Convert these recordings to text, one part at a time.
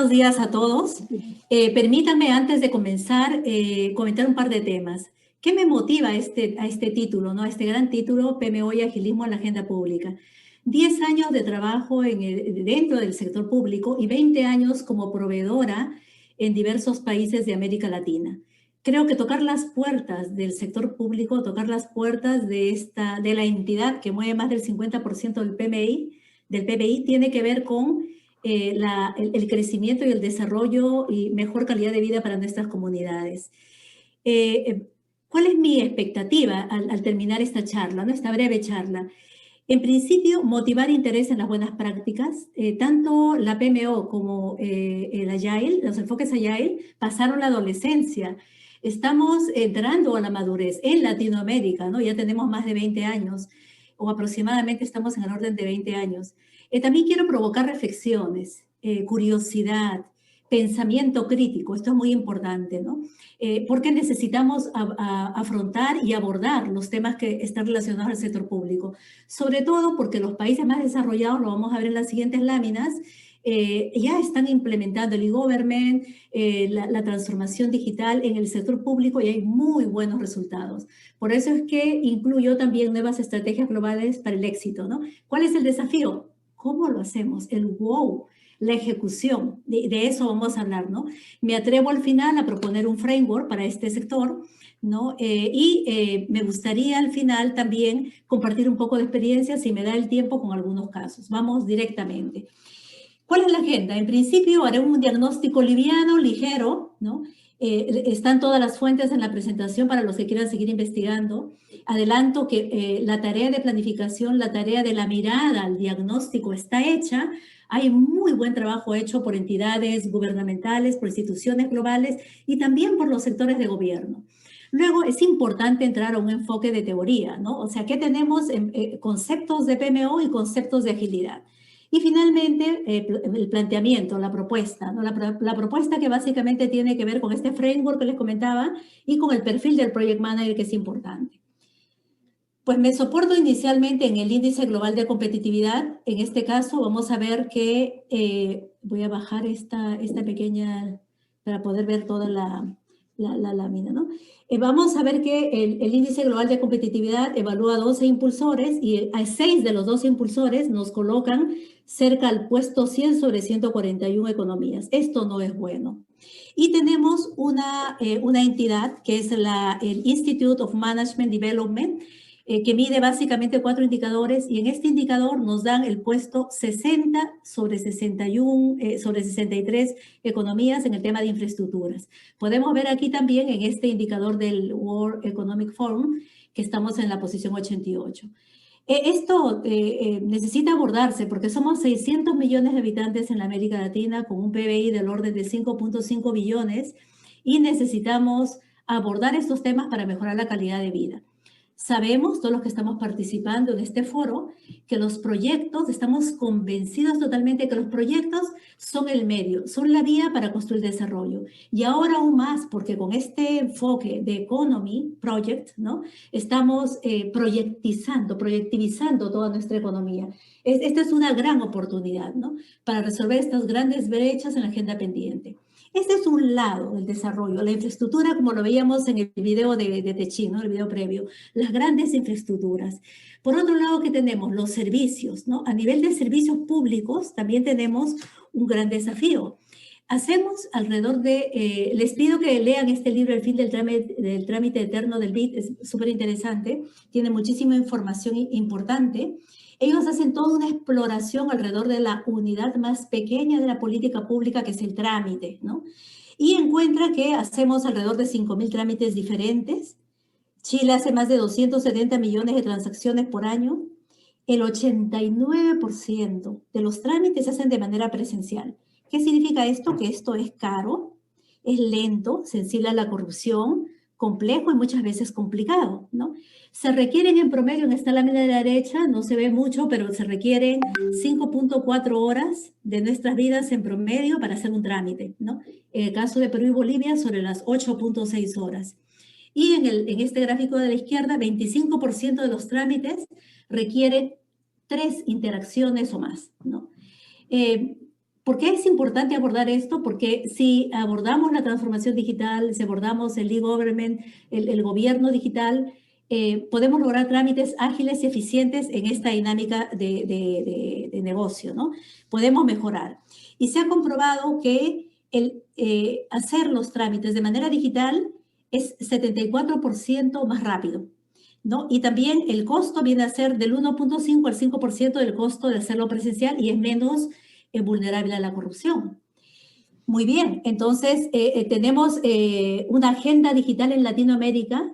Buenos días a todos. Permítanme antes de comenzar comentar un par de temas. ¿Qué me motiva a este título, ¿no? A este gran título, PMO y Agilismo en la Agenda Pública? 10 años de trabajo dentro del sector público y 20 años como proveedora en diversos países de América Latina. Creo que tocar las puertas del sector público, tocar las puertas de la entidad que mueve más del 50% del PBI, tiene que ver con el crecimiento y el desarrollo y mejor calidad de vida para nuestras comunidades. ¿Cuál es mi expectativa al terminar esta charla, ¿no? Esta breve charla? En principio, motivar interés en las buenas prácticas. Tanto la PMO como el Agile, los enfoques Agile, pasaron la adolescencia. Estamos entrando a la madurez en Latinoamérica, ¿no? Ya tenemos más de 20 años, o aproximadamente estamos en el orden de 20 años. También quiero provocar reflexiones, curiosidad, pensamiento crítico. Esto es muy importante, ¿no? Porque necesitamos afrontar y abordar los temas que están relacionados al sector público. Sobre todo porque los países más desarrollados, lo vamos a ver en las siguientes láminas, ya están implementando el e-government, la transformación digital en el sector público y hay muy buenos resultados. Por eso es que incluyo también nuevas estrategias globales para el éxito, ¿no? ¿Cuál es el desafío? ¿Cómo lo hacemos? El wow, la ejecución, de eso vamos a hablar, ¿no? Me atrevo al final a proponer un framework para este sector, ¿no? Me gustaría al final también compartir un poco de experiencia, si me da el tiempo, con algunos casos. Vamos directamente. ¿Cuál es la agenda? En principio haré un diagnóstico liviano, ligero, ¿no? Están todas las fuentes en la presentación para los que quieran seguir investigando. Adelanto que la tarea de planificación, la tarea de la mirada al diagnóstico está hecha. Hay muy buen trabajo hecho por entidades gubernamentales, por instituciones globales y también por los sectores de gobierno. Luego es importante entrar a un enfoque de teoría, ¿no? O sea, ¿qué tenemos? Conceptos de PMO y conceptos de agilidad. Y finalmente, el planteamiento, la propuesta, ¿no? La propuesta que básicamente tiene que ver con este framework que les comentaba y con el perfil del Project Manager, que es importante. Pues me soporto inicialmente en el índice global de competitividad. En este caso vamos a ver que, voy a bajar esta pequeña, para poder ver toda la lámina, ¿no? Vamos a ver que el índice global de competitividad evalúa 12 impulsores y a 6 de los 12 impulsores nos colocan cerca al puesto 100 sobre 141 economías. Esto no es bueno. Y tenemos una entidad que es el Institute of Management Development, que mide básicamente 4 indicadores y en este indicador nos dan el puesto 60 sobre 61, sobre 63 economías en el tema de infraestructuras. Podemos ver aquí también en este indicador del World Economic Forum que estamos en la posición 88. Esto necesita abordarse porque somos 600 millones de habitantes en la América Latina con un PBI del orden de 5.5 billones y necesitamos abordar estos temas para mejorar la calidad de vida. Sabemos, todos los que estamos participando en este foro, que los proyectos, estamos convencidos totalmente que los proyectos son el medio, son la vía para construir desarrollo. Y ahora aún más, porque con este enfoque de Economy Project, ¿no? Estamos proyectivizando toda nuestra economía. Esta es una gran oportunidad, ¿no? Para resolver estas grandes brechas en la agenda pendiente. Este es un lado del desarrollo, la infraestructura, como lo veíamos en el video de Techín, ¿no? El video previo, las grandes infraestructuras. Por otro lado, ¿qué tenemos? Los servicios, ¿no? A nivel de servicios públicos también tenemos un gran desafío. Hacemos alrededor de, les pido que lean este libro, El fin del trámite eterno del BID, es súper interesante, tiene muchísima información importante. Ellos hacen toda una exploración alrededor de la unidad más pequeña de la política pública, que es el trámite, ¿no? Y encuentra que hacemos alrededor de 5.000 trámites diferentes. Chile hace más de 270 millones de transacciones por año. El 89% de los trámites se hacen de manera presencial. ¿Qué significa esto? Que esto es caro, es lento, sensible a la corrupción, complejo y muchas veces complicado, ¿no? Se requieren en promedio, en esta lámina de la derecha, no se ve mucho, pero se requieren 5.4 horas de nuestras vidas en promedio para hacer un trámite, ¿no? En el caso de Perú y Bolivia, sobre las 8.6 horas. Y en este gráfico de la izquierda, 25% de los trámites requieren 3 interacciones o más, ¿no? ¿Por qué es importante abordar esto? Porque si abordamos la transformación digital, si abordamos el e-government, el gobierno digital, podemos lograr trámites ágiles y eficientes en esta dinámica de negocio, ¿no? Podemos mejorar. Y se ha comprobado que hacer los trámites de manera digital es 74% más rápido, ¿no? Y también el costo viene a ser del 1.5 al 5% del costo de hacerlo presencial y es menos vulnerable a la corrupción. Muy bien, entonces tenemos una agenda digital en Latinoamérica.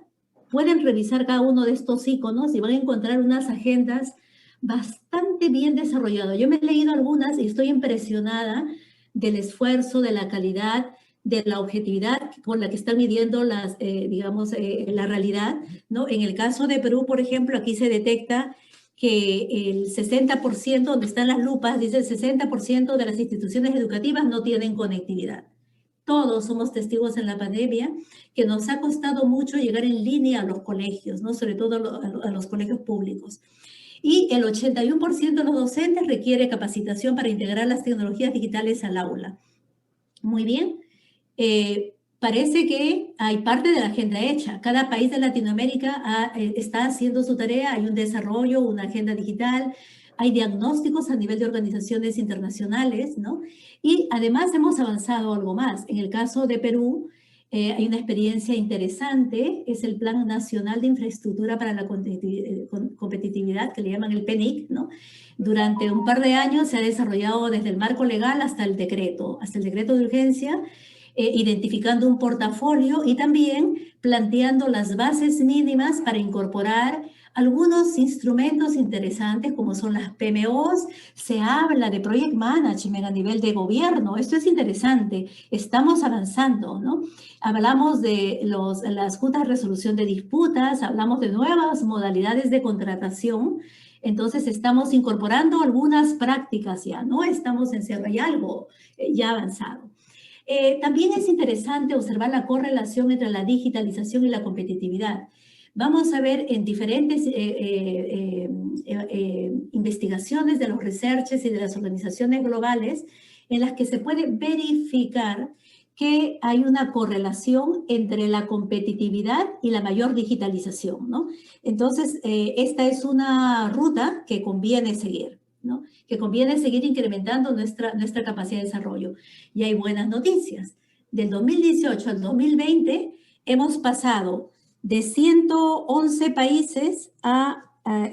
Pueden revisar cada uno de estos iconos y van a encontrar unas agendas bastante bien desarrolladas. Yo me he leído algunas y estoy impresionada del esfuerzo, de la calidad, de la objetividad con la que están midiendo las, digamos, la realidad, ¿no? En el caso de Perú, por ejemplo, aquí se detecta que el 60%, donde están las lupas, dice el 60% de las instituciones educativas no tienen conectividad. Todos somos testigos en la pandemia que nos ha costado mucho llegar en línea a los colegios, ¿no? Sobre todo a los colegios públicos. Y el 81% de los docentes requiere capacitación para integrar las tecnologías digitales al aula. Muy bien. Parece que hay parte de la agenda hecha. Cada país de Latinoamérica está haciendo su tarea, hay un desarrollo, una agenda digital, hay diagnósticos a nivel de organizaciones internacionales, ¿no? Y además hemos avanzado algo más. En el caso de Perú, hay una experiencia interesante, es el Plan Nacional de Infraestructura para la Competitividad, que le llaman el PNIC, ¿no? Durante un par de años se ha desarrollado desde el marco legal hasta el decreto de urgencia, identificando un portafolio y también planteando las bases mínimas para incorporar algunos instrumentos interesantes como son las PMOs. Se habla de Project Management a nivel de gobierno. Esto es interesante. Estamos avanzando, ¿no? Hablamos de las juntas de resolución de disputas, hablamos de nuevas modalidades de contratación. Entonces estamos incorporando algunas prácticas ya, ¿no? Estamos en cierre, hay algo ya avanzado. También es interesante observar la correlación entre la digitalización y la competitividad. Vamos a ver en diferentes investigaciones de los researches y de las organizaciones globales en las que se puede verificar que hay una correlación entre la competitividad y la mayor digitalización, ¿no? Entonces, esta es una ruta que conviene seguir, ¿no? Que conviene seguir incrementando nuestra capacidad de desarrollo. Y hay buenas noticias. Del 2018 al 2020 hemos pasado de 111 países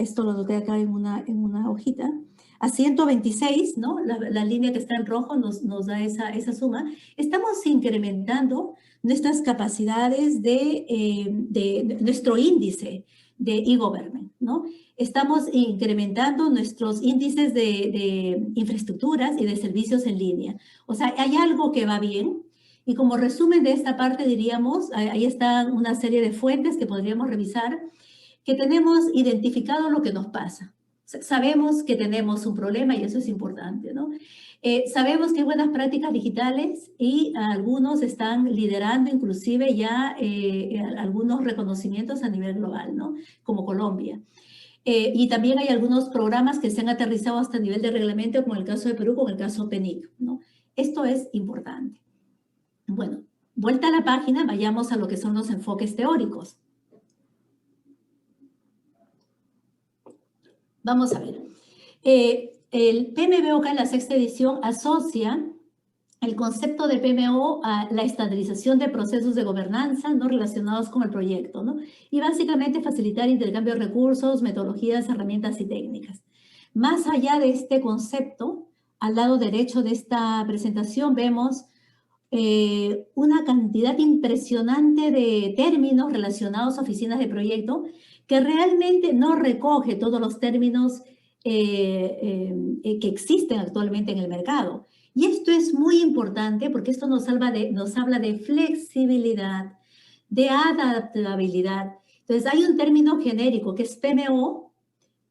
esto lo noté acá en una hojita, a 126, ¿no? La línea que está en rojo nos da esa suma. Estamos incrementando nuestras capacidades de nuestro índice de e-government, ¿no? Estamos incrementando nuestros índices de infraestructuras y de servicios en línea. O sea, hay algo que va bien. Y como resumen de esta parte diríamos, ahí están una serie de fuentes que podríamos revisar, que tenemos identificado lo que nos pasa. Sabemos que tenemos un problema y eso es importante, ¿no? Sabemos que hay buenas prácticas digitales y algunos están liderando inclusive ya algunos reconocimientos a nivel global, ¿no? Como Colombia. Y también hay algunos programas que se han aterrizado hasta el nivel de reglamento, como el caso de Perú, con el caso PNIC, ¿no? Esto es importante. Bueno, vuelta a la página, vayamos a lo que son los enfoques teóricos. Vamos a ver. El PMBOK en la sexta edición asocia el concepto de PMO a la estandarización de procesos de gobernanza no relacionados con el proyecto, ¿no? Y básicamente facilitar intercambio de recursos, metodologías, herramientas y técnicas. Más allá de este concepto, al lado derecho de esta presentación vemos una cantidad impresionante de términos relacionados a oficinas de proyecto que realmente no recoge todos los términos que existen actualmente en el mercado. Y esto es muy importante porque esto nos habla de flexibilidad, de adaptabilidad. Entonces, hay un término genérico que es PMO,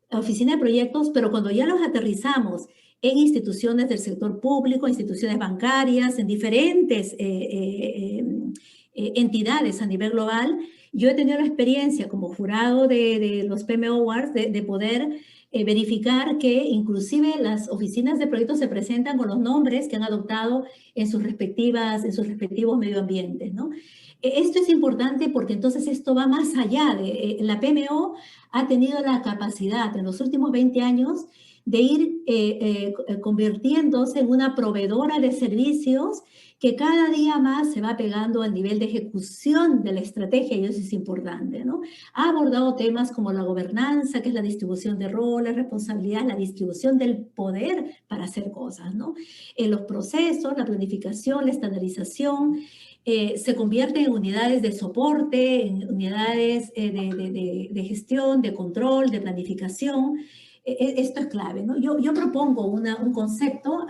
oficina de proyectos, pero cuando ya los aterrizamos en instituciones del sector público, instituciones bancarias, en diferentes entidades a nivel global, yo he tenido la experiencia como jurado de los PMO Awards de poder verificar que inclusive las oficinas de proyectos se presentan con los nombres que han adoptado en sus respectivos medio ambientes, ¿no? Esto es importante porque entonces esto va más allá de la PMO ha tenido la capacidad en los últimos 20 años de ir convirtiéndose en una proveedora de servicios que cada día más se va pegando al nivel de ejecución de la estrategia, y eso es importante, ¿no? Ha abordado temas como la gobernanza, que es la distribución de roles, responsabilidades, la distribución del poder para hacer cosas, ¿no? En los procesos, la planificación, la estandarización, se convierten en unidades de soporte, en unidades de gestión, de control, de planificación. Esto es clave, ¿no? Yo propongo un concepto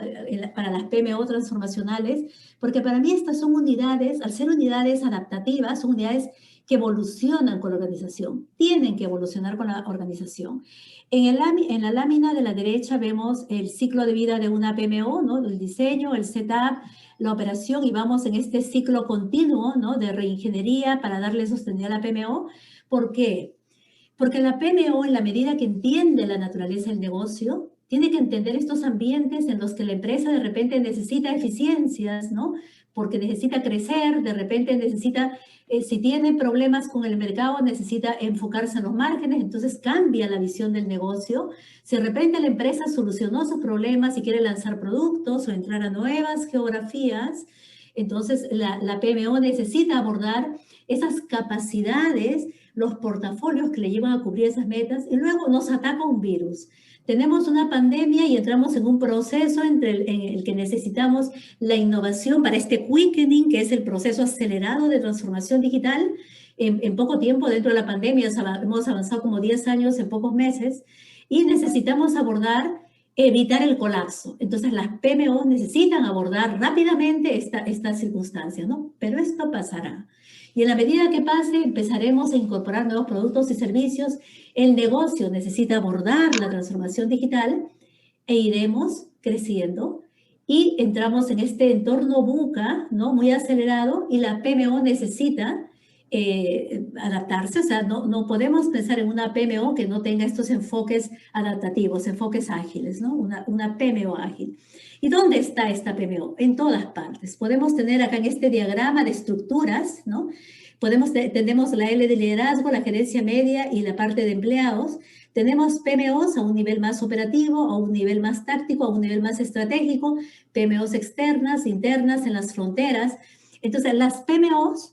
para las PMO transformacionales, porque para mí estas son unidades, al ser unidades adaptativas, son unidades que evolucionan con la organización, tienen que evolucionar con la organización. En la lámina de la derecha vemos el ciclo de vida de una PMO, ¿no? El diseño, el setup, la operación, y vamos en este ciclo continuo, ¿no? De reingeniería para darle sostenibilidad a la PMO. ¿Por qué? Porque la PMO, en la medida que entiende la naturaleza del negocio, tiene que entender estos ambientes en los que la empresa de repente necesita eficiencias, ¿no? Porque necesita crecer, de repente necesita, si tiene problemas con el mercado, necesita enfocarse en los márgenes, entonces cambia la visión del negocio. Si de repente la empresa solucionó sus problemas y quiere lanzar productos o entrar a nuevas geografías, entonces la PMO necesita abordar esas capacidades, los portafolios que le llevan a cubrir esas metas, y luego nos ataca un virus. Tenemos una pandemia y entramos en un proceso en el que necesitamos la innovación para este quickening, que es el proceso acelerado de transformación digital. En poco tiempo, dentro de la pandemia, hemos avanzado como 10 años en pocos meses, y necesitamos evitar el colapso. Entonces, las PMO necesitan abordar rápidamente esta circunstancia, ¿no? Pero esto pasará. Y en la medida que pase, empezaremos a incorporar nuevos productos y servicios. El negocio necesita abordar la transformación digital e iremos creciendo. Y entramos en este entorno VUCA, ¿no? Muy acelerado, y la PMO necesita adaptarse. O sea, no podemos pensar en una PMO que no tenga estos enfoques adaptativos, enfoques ágiles, ¿no? Una PMO ágil. ¿Y dónde está esta PMO? En todas partes. Podemos tener acá en este diagrama de estructuras, ¿no? Tenemos la L de liderazgo, la gerencia media y la parte de empleados. Tenemos PMOs a un nivel más operativo, a un nivel más táctico, a un nivel más estratégico, PMOs externas, internas, en las fronteras. Entonces, las PMOs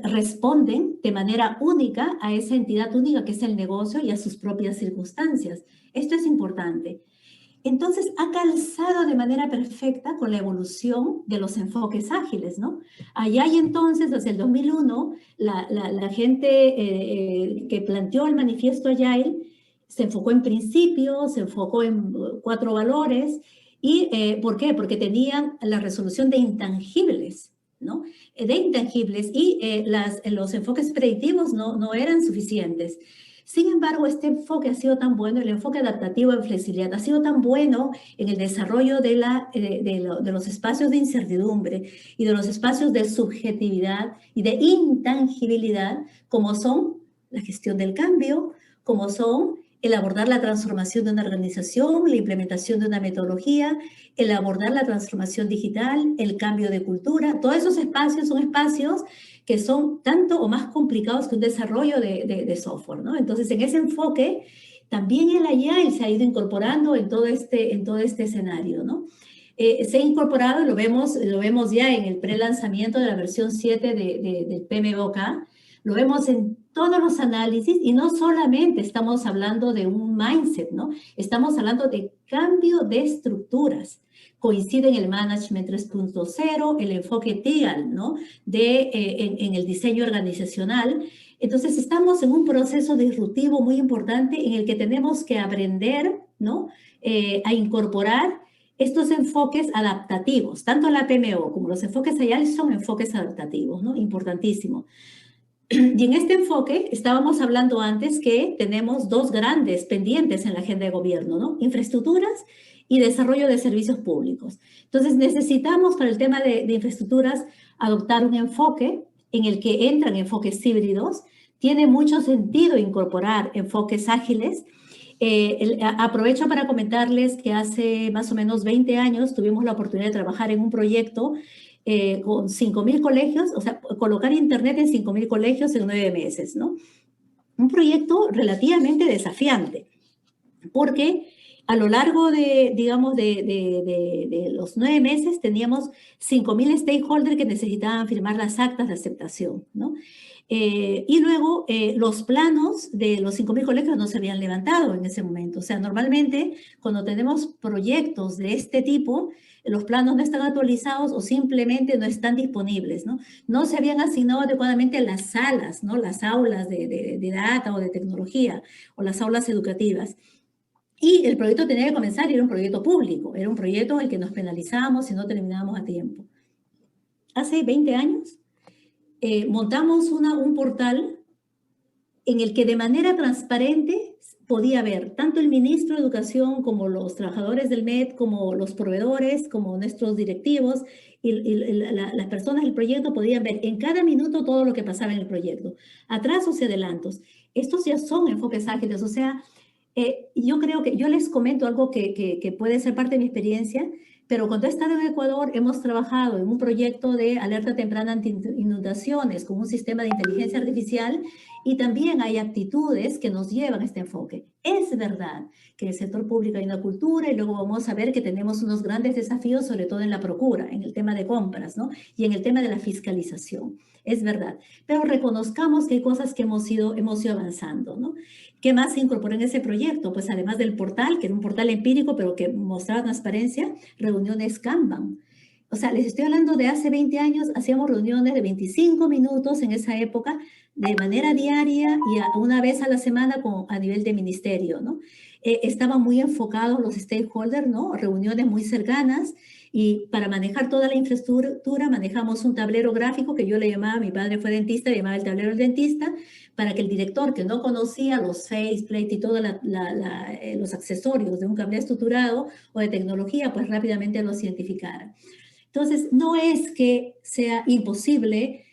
responden de manera única a esa entidad única que es el negocio y a sus propias circunstancias. Esto es importante. Entonces, ha calzado de manera perfecta con la evolución de los enfoques ágiles, ¿no? Allá y entonces, desde el 2001, la gente que planteó el manifiesto Agile se enfocó en principios, se enfocó en 4 valores. ¿Y por qué? Porque tenían la resolución de intangibles, ¿no? De intangibles, y los enfoques predictivos no eran suficientes. Sin embargo, este enfoque ha sido tan bueno, el enfoque adaptativo en flexibilidad ha sido tan bueno en el desarrollo de los espacios de incertidumbre y de los espacios de subjetividad y de intangibilidad, como son la gestión del cambio, como son el abordar la transformación de una organización, la implementación de una metodología, el abordar la transformación digital, el cambio de cultura. Todos esos espacios son espacios que son tanto o más complicados que un desarrollo de software, ¿no? Entonces, en ese enfoque, también el Agile se ha ido incorporando en todo este escenario, ¿no? Se ha incorporado, lo vemos ya en el pre-lanzamiento de la versión 7 del PMBOK, lo vemos en todos los análisis, y no solamente estamos hablando de un mindset, ¿no? Estamos hablando de cambio de estructuras. Coincide en el Management 3.0, el enfoque TEAL, ¿no? En el diseño organizacional. Entonces, estamos en un proceso disruptivo muy importante en el que tenemos que aprender, ¿no? A incorporar estos enfoques adaptativos. Tanto la PMO como los enfoques Agile son enfoques adaptativos, ¿no? Importantísimo. Y en este enfoque estábamos hablando antes que tenemos 2 grandes pendientes en la agenda de gobierno, ¿no? Infraestructuras y desarrollo de servicios públicos. Entonces, necesitamos para el tema de infraestructuras adoptar un enfoque en el que entran enfoques híbridos. Tiene mucho sentido incorporar enfoques ágiles, Aprovecho para comentarles que hace más o menos 20 años tuvimos la oportunidad de trabajar en un proyecto con 5.000 colegios, o sea, colocar internet en 5.000 colegios en 9 meses, ¿no? Un proyecto relativamente desafiante, porque a lo largo de, digamos, de los 9 meses teníamos 5.000 stakeholders que necesitaban firmar las actas de aceptación, ¿no? Y luego los planos de los 5.000 colegios no se habían levantado en ese momento. O sea, normalmente cuando tenemos proyectos de este tipo, los planos no están actualizados o simplemente no están disponibles, ¿no? No se habían asignado adecuadamente las salas, ¿no? Las aulas de data o de tecnología o las aulas educativas. Y el proyecto tenía que comenzar y era un proyecto público, era un proyecto en el que nos penalizábamos si no terminábamos a tiempo. Hace 20 años montamos un portal en el que de manera transparente podía ver tanto el ministro de Educación como los trabajadores del MED, como los proveedores, como nuestros directivos y las personas del proyecto podían ver en cada minuto todo lo que pasaba en el proyecto, atrasos y adelantos. Estos ya son enfoques ágiles, o sea, yo creo que yo les comento algo que puede ser parte de mi experiencia, pero cuando he estado en Ecuador hemos trabajado en un proyecto de alerta temprana ante inundaciones con un sistema de inteligencia artificial y también hay actitudes que nos llevan a este enfoque. Es verdad que en el sector público hay una cultura y luego vamos a ver que tenemos unos grandes desafíos, sobre todo en la procura, en el tema de compras, ¿no? Y en el tema de la fiscalización. Es verdad, pero reconozcamos que hay cosas que hemos ido avanzando, ¿no? ¿Qué más se incorporó en ese proyecto? Pues además del portal, que era un portal empírico, pero que mostraba transparencia, reuniones Kanban. O sea, les estoy hablando de hace 20 años, hacíamos reuniones de 25 minutos en esa época, de manera diaria y una vez a la semana a nivel de ministerio, ¿no? Estaban muy enfocados los stakeholders, ¿no? Reuniones muy cercanas y para manejar toda la infraestructura manejamos un tablero gráfico que yo le llamaba, mi padre fue dentista, le llamaba el tablero del dentista, para que el director que no conocía los faceplate y todos los accesorios de un cable estructurado o de tecnología, pues rápidamente los identificara. Entonces, no es que sea imposible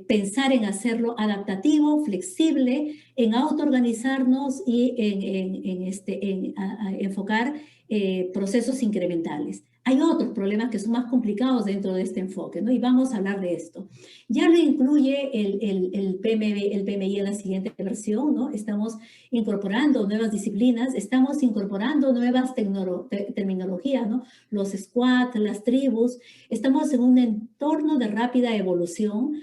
pensar en hacerlo adaptativo, flexible, en autoorganizarnos y en enfocar procesos incrementales. Hay otros problemas que son más complicados dentro de este enfoque, ¿no? Y vamos a hablar de esto. Ya lo incluye el PMI en la siguiente versión, ¿no? Estamos incorporando nuevas disciplinas, estamos incorporando nuevas terminologías, ¿no? Los squads, las tribus, estamos en un entorno de rápida evolución.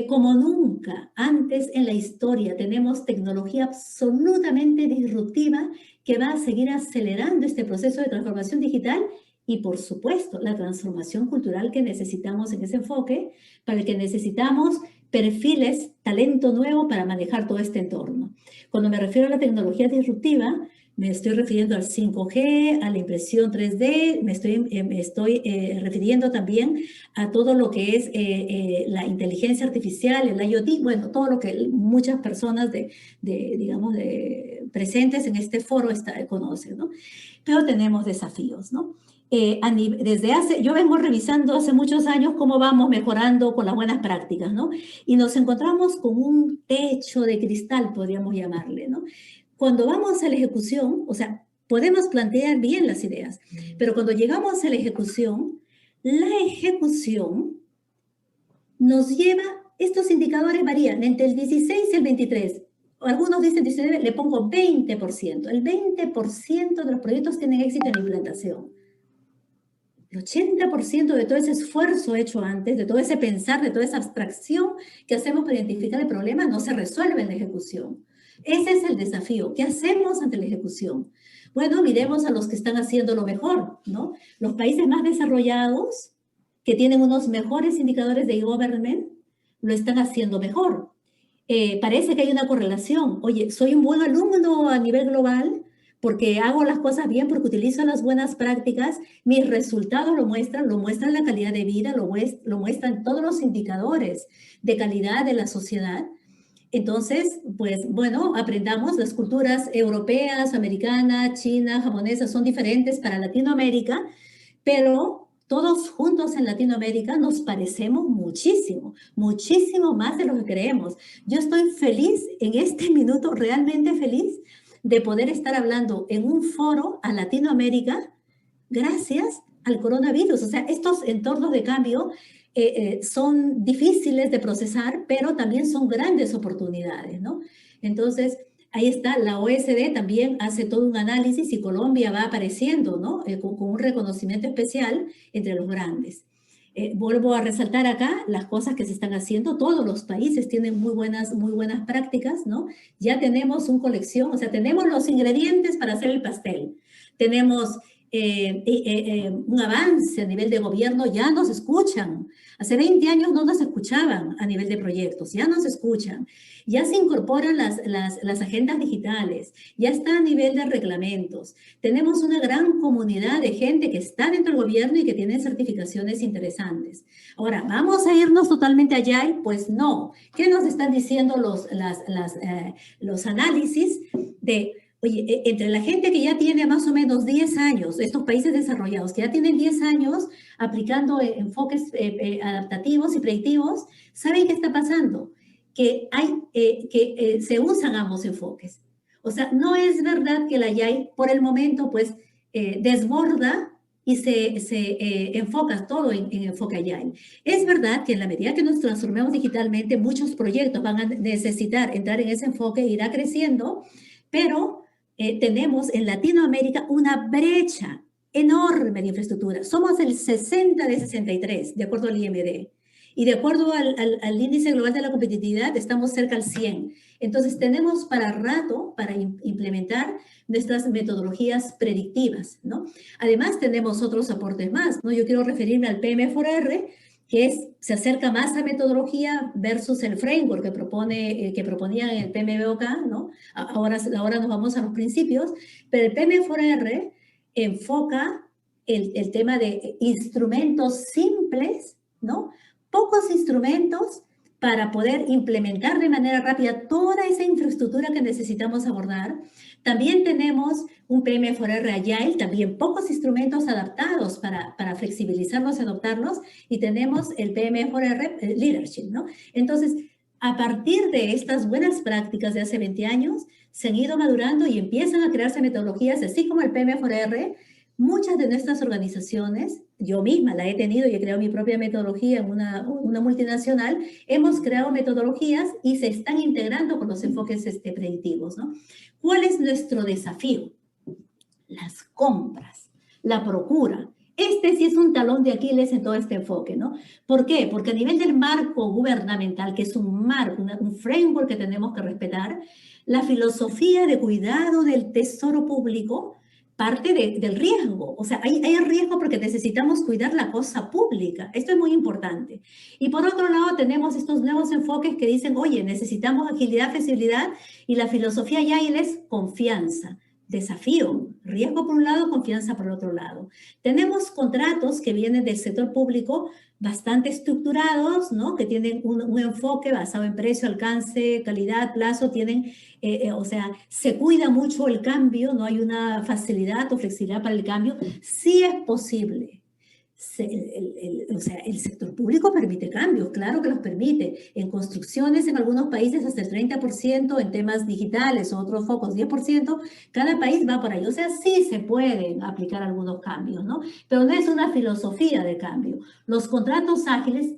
Como nunca antes en la historia tenemos tecnología absolutamente disruptiva que va a seguir acelerando este proceso de transformación digital y, por supuesto, la transformación cultural que necesitamos en ese enfoque, para el que necesitamos perfiles, talento nuevo para manejar todo este entorno. Cuando me refiero a la tecnología disruptiva, me estoy refiriendo al 5G, a la impresión 3D, me estoy refiriendo también a todo lo que es la inteligencia artificial, el IoT, bueno, todo lo que muchas personas digamos, presentes en este foro conocen, ¿no? Pero tenemos desafíos, ¿no? Yo vengo revisando hace muchos años cómo vamos mejorando con las buenas prácticas, ¿no? Y nos encontramos con un techo de cristal, podríamos llamarle, ¿no? Cuando vamos a la ejecución, o sea, podemos plantear bien las ideas, pero cuando llegamos a la ejecución nos lleva, estos indicadores varían entre el 16 y el 23. Algunos dicen 19, le pongo 20%. El 20% de los proyectos tienen éxito en la implantación. El 80% de todo ese esfuerzo hecho antes, de todo ese pensar, de toda esa abstracción que hacemos para identificar el problema, no se resuelve en la ejecución. Ese es el desafío. ¿Qué hacemos ante la ejecución? Bueno, miremos a los que están haciendo lo mejor, ¿no? Los países más desarrollados, que tienen unos mejores indicadores de e-government, lo están haciendo mejor. Parece que hay una correlación. Oye, soy un buen alumno a nivel global, porque hago las cosas bien, porque utilizo las buenas prácticas, mis resultados lo muestran la calidad de vida, lo muestran todos los indicadores de calidad de la sociedad. Entonces, pues bueno, aprendamos, las culturas europeas, americanas, china, japonesas son diferentes para Latinoamérica, pero todos juntos en Latinoamérica nos parecemos muchísimo, muchísimo más de lo que creemos. Yo estoy feliz en este minuto, realmente feliz, de poder estar hablando en un foro a Latinoamérica gracias al coronavirus. O sea, estos entornos de cambio son difíciles de procesar, pero también son grandes oportunidades, ¿no? Entonces, ahí está, la OSD también hace todo un análisis y Colombia va apareciendo, ¿no? Con un reconocimiento especial entre los grandes. Vuelvo a resaltar acá las cosas que se están haciendo. Todos los países tienen muy buenas prácticas, ¿no? Ya tenemos una colección, o sea, tenemos los ingredientes para hacer el pastel. Tenemos un avance a nivel de gobierno, ya nos escuchan. Hace 20 años no nos escuchaban a nivel de proyectos, ya nos escuchan. Ya se incorporan las agendas digitales, ya está a nivel de reglamentos. Tenemos una gran comunidad de gente que está dentro del gobierno y que tiene certificaciones interesantes. Ahora, ¿vamos a irnos totalmente allá? Pues no. ¿Qué nos están diciendo los análisis de... Oye, entre la gente que ya tiene más o menos 10 años, estos países desarrollados que ya tienen 10 años aplicando enfoques adaptativos y predictivos, ¿saben qué está pasando? Que se usan ambos enfoques. O sea, no es verdad que la YAI por el momento pues desborda y se enfoca todo en enfoque Agile. Es verdad que en la medida que nos transformemos digitalmente, muchos proyectos van a necesitar entrar en ese enfoque, irá creciendo, pero tenemos en Latinoamérica una brecha enorme de infraestructura. Somos el 60 de 63, de acuerdo al IMD. Y de acuerdo al índice global de la competitividad, estamos cerca al 100. Entonces, tenemos para rato para implementar nuestras metodologías predictivas, ¿no? Además, tenemos otros aportes más, ¿no? Yo quiero referirme al PM4R, que se acerca más a metodología versus el framework que proponía el PMBOK, ¿no? Ahora nos vamos a los principios, pero el PM4R enfoca el tema de instrumentos simples, ¿no? Pocos instrumentos para poder implementar de manera rápida toda esa infraestructura que necesitamos abordar. También tenemos un PM4R Agile, también pocos instrumentos adaptados para flexibilizarlos y adoptarlos, y tenemos el PM4R Leadership, ¿no? Entonces, a partir de estas buenas prácticas de hace 20 años, se han ido madurando y empiezan a crearse metodologías, así como el PM4R. Muchas de nuestras organizaciones, yo misma la he tenido y he creado mi propia metodología en una multinacional, hemos creado metodologías y se están integrando con los enfoques predictivos, ¿no? ¿Cuál es nuestro desafío? Las compras, la procura. Este sí es un talón de Aquiles en todo este enfoque, ¿no? ¿Por qué? Porque a nivel del marco gubernamental, que es un marco, un framework que tenemos que respetar, la filosofía de cuidado del tesoro público parte del riesgo. O sea, hay riesgo porque necesitamos cuidar la cosa pública. Esto es muy importante. Y por otro lado, tenemos estos nuevos enfoques que dicen, oye, necesitamos agilidad, flexibilidad, y la filosofía Agile es confianza. Desafío, riesgo por un lado, confianza por el otro lado. Tenemos contratos que vienen del sector público bastante estructurados, ¿no? Que tienen un enfoque basado en precio, alcance, calidad, plazo, tienen, o sea, se cuida mucho el cambio, no hay una facilidad o flexibilidad para el cambio. Sí es posible. O sea, el sector público permite cambios, claro que los permite. En construcciones, en algunos países hasta el 30%, en temas digitales, otros focos 10%, cada país va por ahí. O sea, sí se pueden aplicar algunos cambios, ¿no? Pero no es una filosofía de cambio. Los contratos ágiles,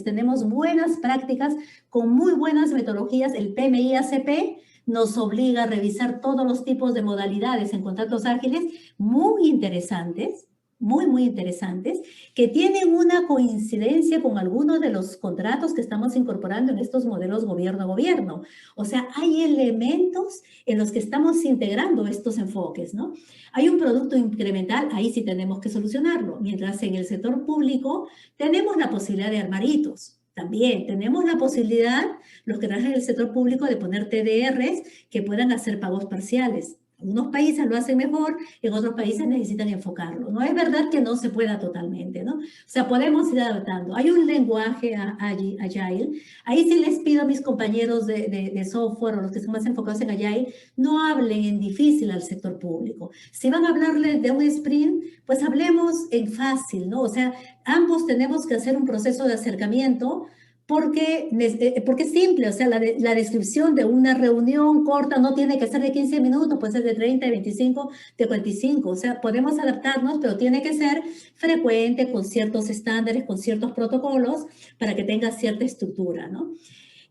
tenemos buenas prácticas con muy buenas metodologías. El PMI-ACP nos obliga a revisar todos los tipos de modalidades en contratos ágiles muy interesantes, muy interesantes, que tienen una coincidencia con algunos de los contratos que estamos incorporando en estos modelos gobierno-gobierno. O sea, hay elementos en los que estamos integrando estos enfoques, ¿no? Hay un producto incremental, ahí sí tenemos que solucionarlo, mientras en el sector público tenemos la posibilidad de armar hitos. También tenemos la posibilidad, los que trabajan en el sector público, de poner TDRs que puedan hacer pagos parciales. Algunos países lo hacen mejor, en otros países necesitan enfocarlo. No es verdad que no se pueda totalmente, ¿no? O sea, podemos ir adaptando. Hay un lenguaje Agile. Ahí sí les pido a mis compañeros de software o los que están más enfocados en Agile, no hablen en difícil al sector público. Si van a hablarle de un sprint, pues hablemos en fácil, ¿no? O sea, ambos tenemos que hacer un proceso de acercamiento porque es simple, o sea, la descripción de una reunión corta no tiene que ser de 15 minutos, puede ser de 30, de 25, de 45, o sea, podemos adaptarnos, pero tiene que ser frecuente, con ciertos estándares, con ciertos protocolos, para que tenga cierta estructura, ¿no?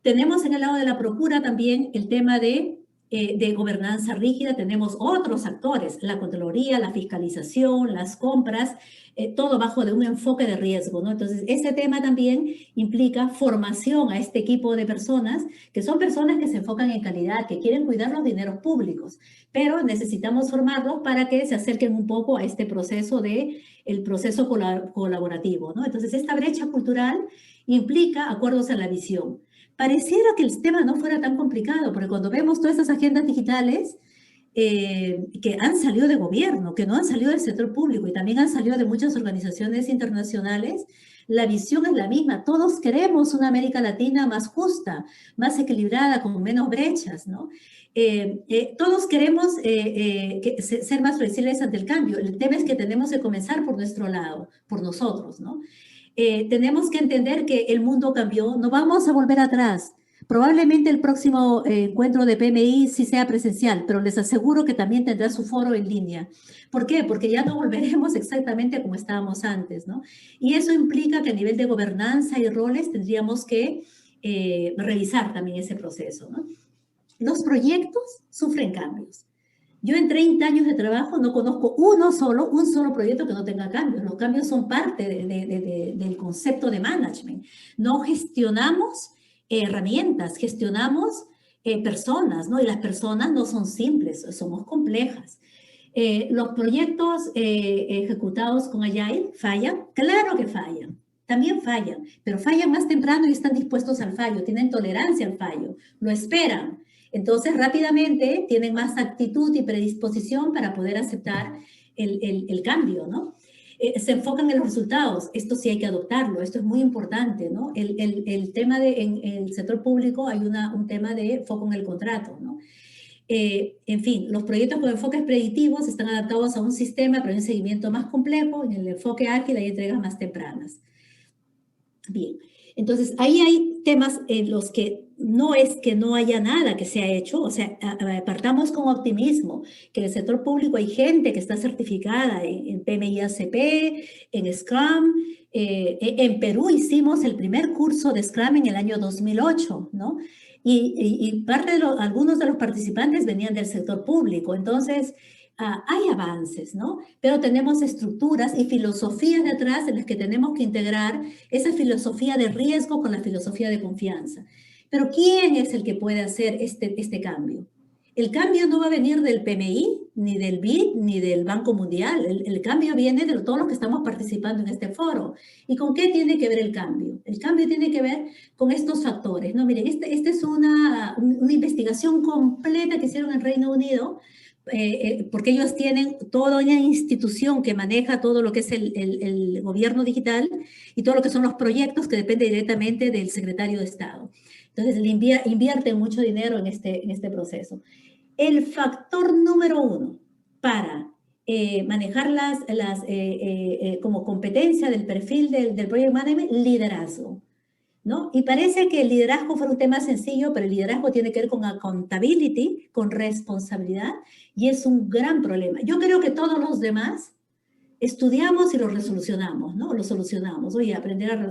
Tenemos en el lado de la procura también el tema de gobernanza rígida, tenemos otros actores, la Contraloría, la fiscalización, las compras, todo bajo de un enfoque de riesgo, ¿no? Entonces, ese tema también implica formación a este equipo de personas, que son personas que se enfocan en calidad, que quieren cuidar los dineros públicos, pero necesitamos formarlos para que se acerquen un poco a este proceso el proceso colaborativo, ¿no? Entonces, esta brecha cultural implica acuerdos en la visión. Pareciera que el tema no fuera tan complicado, porque cuando vemos todas esas agendas digitales que han salido de gobierno, que no han salido del sector público y también han salido de muchas organizaciones internacionales, la visión es la misma. Todos queremos una América Latina más justa, más equilibrada, con menos brechas, ¿no? Todos queremos ser más flexibles ante el cambio. El tema es que tenemos que comenzar por nuestro lado, por nosotros, ¿no? Tenemos que entender que el mundo cambió, no vamos a volver atrás. Probablemente el próximo encuentro de PMI sí sea presencial, pero les aseguro que también tendrá su foro en línea. ¿Por qué? Porque ya no volveremos exactamente como estábamos antes, ¿no? Y eso implica que a nivel de gobernanza y roles tendríamos que revisar también ese proceso, ¿no? Los proyectos sufren cambios. Yo en 30 años de trabajo no conozco un solo proyecto que no tenga cambios. Los cambios son parte del concepto de management. No gestionamos herramientas, gestionamos personas, ¿no? Y las personas no son simples, somos complejas. Los proyectos ejecutados con Agile fallan, claro que fallan. También fallan, pero fallan más temprano y están dispuestos al fallo, tienen tolerancia al fallo, lo esperan. Entonces, rápidamente tienen más actitud y predisposición para poder aceptar el cambio, ¿no? Se enfocan en los resultados. Esto sí hay que adoptarlo, esto es muy importante, ¿no? El tema en el sector público hay un tema de foco en el contrato, ¿no? En fin, los proyectos con enfoques predictivos están adaptados a un sistema para un seguimiento más complejo. En el enfoque ágil hay entregas más tempranas. Bien, entonces ahí hay temas en los que no es que no haya nada que se ha hecho, o sea, partamos con optimismo, que en el sector público hay gente que está certificada en PMI-ACP, en Scrum. En Perú hicimos el primer curso de Scrum en el año 2008, ¿no? Y algunos de los participantes venían del sector público, entonces hay avances, ¿no? Pero tenemos estructuras y filosofías detrás en las que tenemos que integrar esa filosofía de riesgo con la filosofía de confianza. Pero ¿quién es el que puede hacer este cambio? El cambio no va a venir del PMI, ni del BID, ni del Banco Mundial. El cambio viene de todos los que estamos participando en este foro. ¿Y con qué tiene que ver el cambio? El cambio tiene que ver con estos factores, ¿no? Miren, esta es una investigación completa que hicieron en Reino Unido, porque ellos tienen toda una institución que maneja todo lo que es el gobierno digital y todo lo que son los proyectos que depende directamente del secretario de Estado. Entonces, invierten mucho dinero en este proceso. El factor número 1 para manejar como competencia del perfil del Project Management, liderazgo, ¿no? Y parece que el liderazgo fuera un tema sencillo, pero el liderazgo tiene que ver con accountability, con responsabilidad, y es un gran problema. Yo creo que todos los demás estudiamos y lo resolucionamos, ¿no? Lo solucionamos. Oye, aprender a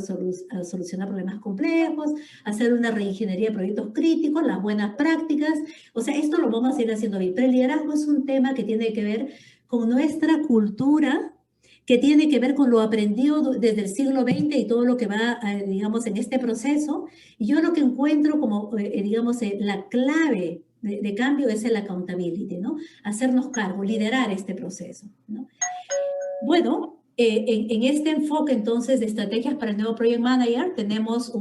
solucionar problemas complejos, hacer una reingeniería de proyectos críticos, las buenas prácticas. O sea, esto lo vamos a ir haciendo bien. Pero el liderazgo es un tema que tiene que ver con nuestra cultura, que tiene que ver con lo aprendido desde el siglo XX y todo lo que va, digamos, en este proceso. Y yo lo que encuentro como, digamos, la clave de cambio es el accountability, ¿no? Hacernos cargo, liderar este proceso, ¿no? Bueno, en este enfoque entonces de estrategias para el nuevo Project Manager tenemos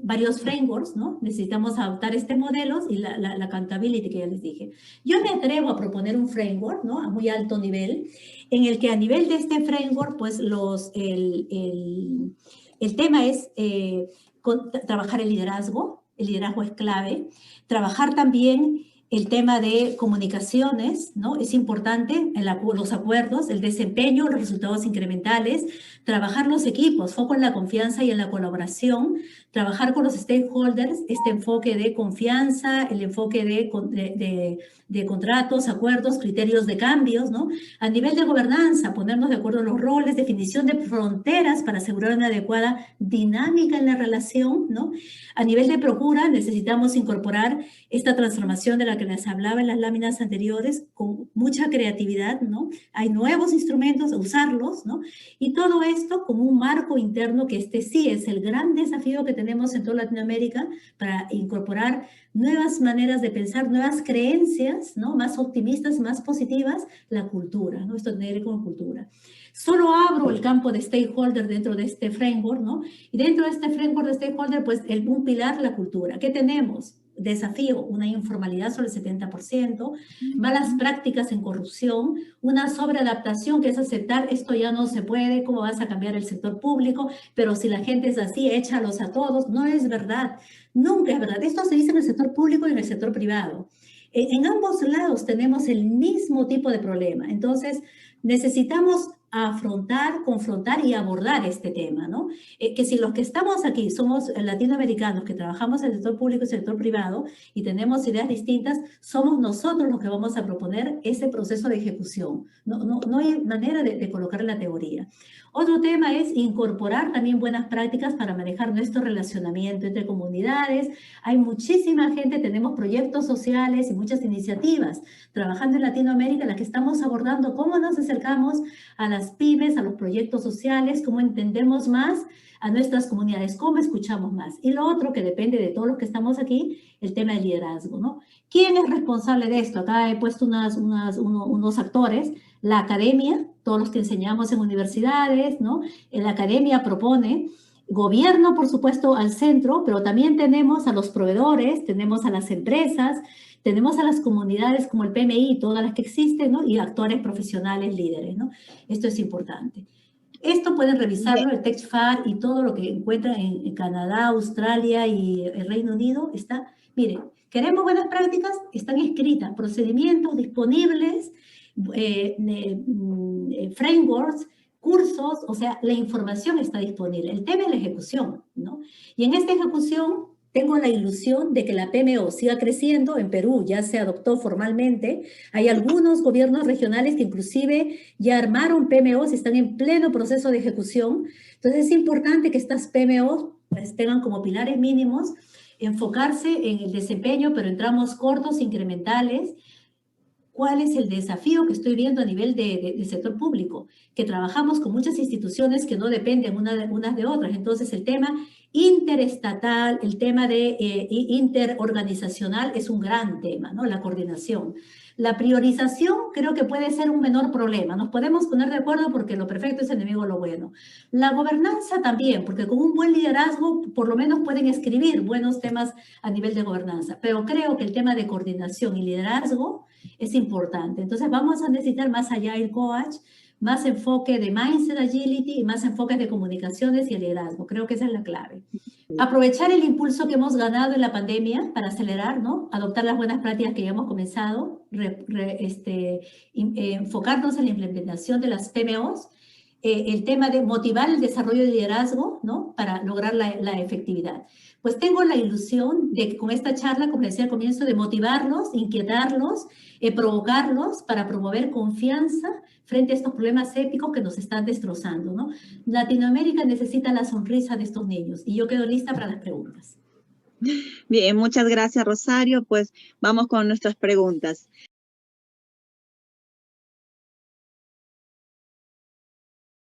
varios frameworks, ¿no? Necesitamos adoptar este modelo y la accountability que ya les dije. Yo me atrevo a proponer un framework, ¿no? A muy alto nivel, en el que a nivel de este framework, pues el tema es trabajar el liderazgo es clave, trabajar también el tema de comunicaciones, ¿no? Es importante los acuerdos, el desempeño, los resultados incrementales, trabajar los equipos, foco en la confianza y en la colaboración, trabajar con los stakeholders, este enfoque de confianza, el enfoque de contratos, acuerdos, criterios de cambios, ¿no? A nivel de gobernanza, ponernos de acuerdo en los roles, definición de fronteras para asegurar una adecuada dinámica en la relación, ¿no? A nivel de procura, necesitamos incorporar esta transformación de la que les hablaba en las láminas anteriores con mucha creatividad, ¿no? Hay nuevos instrumentos, usarlos, ¿no? Y todo esto con un marco interno que sí es el gran desafío que tenemos en toda Latinoamérica para incorporar nuevas maneras de pensar, nuevas creencias, ¿no? Más optimistas, más positivas, la cultura, ¿no? Esto tiene que ver con cultura. Solo abro el campo de stakeholder dentro de este framework, ¿no? Y dentro de este framework de stakeholder, pues un pilar, la cultura. ¿Qué tenemos? Desafío, una informalidad sobre el 70%, malas prácticas en corrupción, una sobreadaptación que es aceptar esto ya no se puede, cómo vas a cambiar el sector público, pero si la gente es así, échalos a todos. No es verdad, nunca es verdad. Esto se dice en el sector público y en el sector privado. En ambos lados tenemos el mismo tipo de problema. Entonces, necesitamos afrontar, confrontar y abordar este tema, ¿no? Que si los que estamos aquí somos latinoamericanos, que trabajamos en el sector público y el sector privado y tenemos ideas distintas, somos nosotros los que vamos a proponer ese proceso de ejecución. No hay manera de colocar la teoría. Otro tema es incorporar también buenas prácticas para manejar nuestro relacionamiento entre comunidades. Hay muchísima gente, tenemos proyectos sociales y muchas iniciativas trabajando en Latinoamérica en las que estamos abordando cómo nos acercamos a las pymes, a los proyectos sociales, cómo entendemos más a nuestras comunidades, cómo escuchamos más. Y lo otro que depende de todos los que estamos aquí, el tema del liderazgo, ¿no? ¿Quién es responsable de esto? Acá he puesto unos actores, la academia, todos los que enseñamos en universidades, ¿no? La academia propone, gobierno, por supuesto, al centro, pero también tenemos a los proveedores, tenemos a las empresas, tenemos a las comunidades como el PMI, todas las que existen, ¿no? Y actores profesionales, líderes, ¿no? Esto es importante. Esto pueden revisarlo, el TechFAR y todo lo que encuentran en Canadá, Australia y el Reino Unido. Está, miren, queremos buenas prácticas, están escritas, procedimientos disponibles, frameworks, cursos, o sea, la información está disponible. El tema es la ejecución, ¿no? Y en esta ejecución tengo la ilusión de que la PMO siga creciendo. En Perú ya se adoptó formalmente. Hay algunos gobiernos regionales que inclusive ya armaron PMOs y están en pleno proceso de ejecución. Entonces es importante que estas PMOs pues, tengan como pilares mínimos enfocarse en el desempeño, pero en tramos cortos, incrementales. ¿Cuál es el desafío que estoy viendo a nivel del sector público? Que trabajamos con muchas instituciones que no dependen unas de otras. Entonces, el tema interestatal, el tema interorganizacional es un gran tema, ¿no? La coordinación. La priorización creo que puede ser un menor problema. Nos podemos poner de acuerdo porque lo perfecto es enemigo de lo bueno. La gobernanza también, porque con un buen liderazgo por lo menos pueden escribir buenos temas a nivel de gobernanza. Pero creo que el tema de coordinación y liderazgo es importante. Entonces vamos a necesitar más allá el coach, más enfoque de mindset agility y más enfoques de comunicaciones y liderazgo. Creo que esa es la clave. Aprovechar el impulso que hemos ganado en la pandemia para acelerar, ¿no? Adoptar las buenas prácticas que ya hemos comenzado, enfocarnos en la implementación de las PMOs, el tema de motivar el desarrollo de liderazgo, ¿no? Para lograr la efectividad. Pues tengo la ilusión de que con esta charla, como decía al comienzo, de motivarlos, inquietarlos, provocarlos para promover confianza frente a estos problemas éticos que nos están destrozando, ¿no? Latinoamérica necesita la sonrisa de estos niños y yo quedo lista para las preguntas. Bien, muchas gracias, Rosario. Pues vamos con nuestras preguntas.